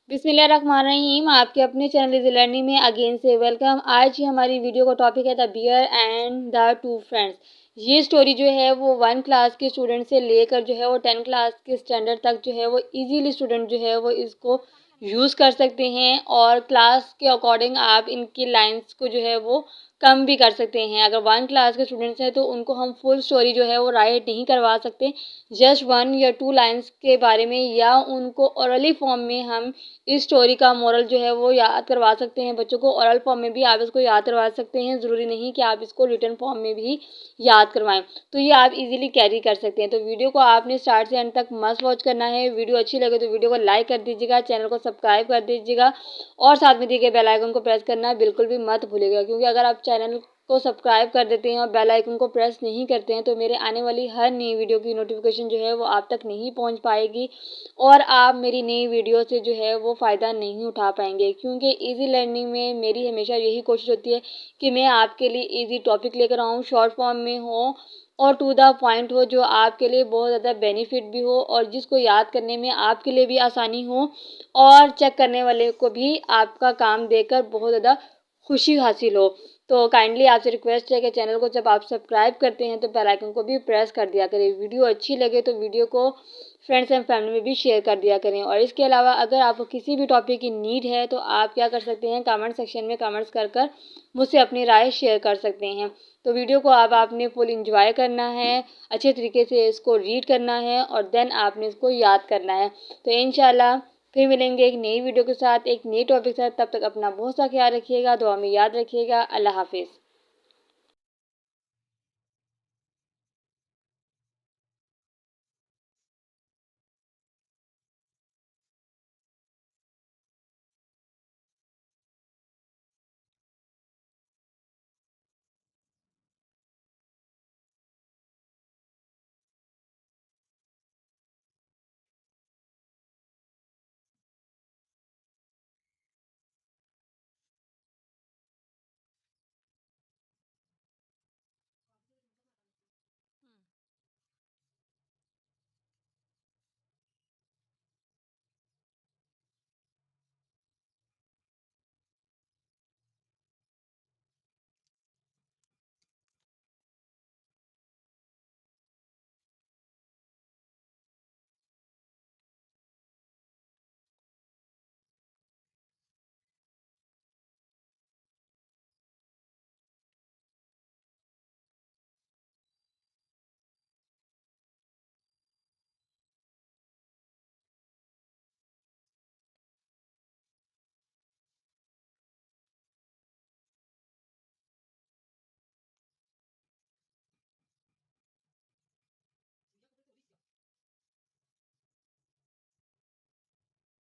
बिस्मिल्लाहिर्रहमानिर्रहीम। आपके अपने चैनल इज़ी लर्निंग में अगेन से वेलकम। आज हमारी वीडियो का टॉपिक है the bear and the two friends. ये स्टोरी जो है वो 1 क्लास के स्टूडेंट से लेकर जो है वो 10 क्लास के स्टैंडर्ड तक जो है वो इजीली स्टूडेंट जो है वो इसको यूज़ कर सकते हैं और क्लास के अकॉर्डिंग आप इनकी लाइंस को जो है वो कम भी कर सकते हैं। अगर 1 क्लास के स्टूडेंट्स हैं तो उनको हम फुल स्टोरी जो है वो राइट नहीं करवा सकते, जस्ट 1 या 2 लाइंस के बारे में, या उनको ओरली फॉर्म में हम इस स्टोरी का मोरल जो है वो याद करवा सकते हैं। बच्चों को ओरल फॉर्म में भी आप इसको याद करवा सकते हैं, ज़रूरी नहीं कि आप इसको रिटन फॉर्म में भी याद करवाएं। तो ये आप इजीली कैरी कर सकते हैं। तो वीडियो को आपने स्टार्ट से एंड तक मस्ट वॉच करना है। वीडियो अच्छी लगे तो वीडियो को लाइक कर दीजिएगा, चैनल को सब्सक्राइब कर दीजिएगा और साथ में दिए गए बेल आइकन को प्रेस करना बिल्कुल भी मत भूलिएगा, क्योंकि अगर आप चैनल को सब्सक्राइब कर देते हैं और बेल आइकन को प्रेस नहीं करते हैं तो मेरे आने वाली हर नई वीडियो की नोटिफिकेशन जो है वो आप तक नहीं पहुंच पाएगी और आप मेरी नई वीडियो से जो है वो फ़ायदा नहीं उठा पाएंगे। क्योंकि इजी लर्निंग में मेरी हमेशा यही कोशिश होती है कि मैं आपके लिए इजी टॉपिक लेकर आऊँ, शॉर्ट फॉर्म में हो और टू द पॉइंट हो, जो आपके लिए बहुत ज़्यादा बेनिफिट भी हो और जिसको याद करने में आपके लिए भी आसानी हो और चेक करने वाले को भी आपका काम देखकर बहुत ज़्यादा खुशी हासिल हो। तो काइंडली आपसे रिक्वेस्ट है कि चैनल को जब आप सब्सक्राइब करते हैं तो बेल आइकन को भी प्रेस कर दिया करें। वीडियो अच्छी लगे तो वीडियो को फ्रेंड्स एंड फैमिली में भी शेयर कर दिया करें। और इसके अलावा अगर आपको किसी भी टॉपिक की नीड है तो आप क्या कर सकते हैं, कमेंट सेक्शन में कमेंट्स कर मुझसे अपनी राय शेयर कर सकते हैं। तो वीडियो को अब आपने फुल इंजॉय करना है, अच्छे तरीके से इसको रीड करना है और देन आपने इसको याद करना है। तो इंशाल्लाह फिर मिलेंगे एक नई वीडियो के साथ, एक नई टॉपिक के साथ। तब तक अपना बहुत सा ख्याल रखिएगा, दुआ में याद रखिएगा। अल्लाह हाफिज़।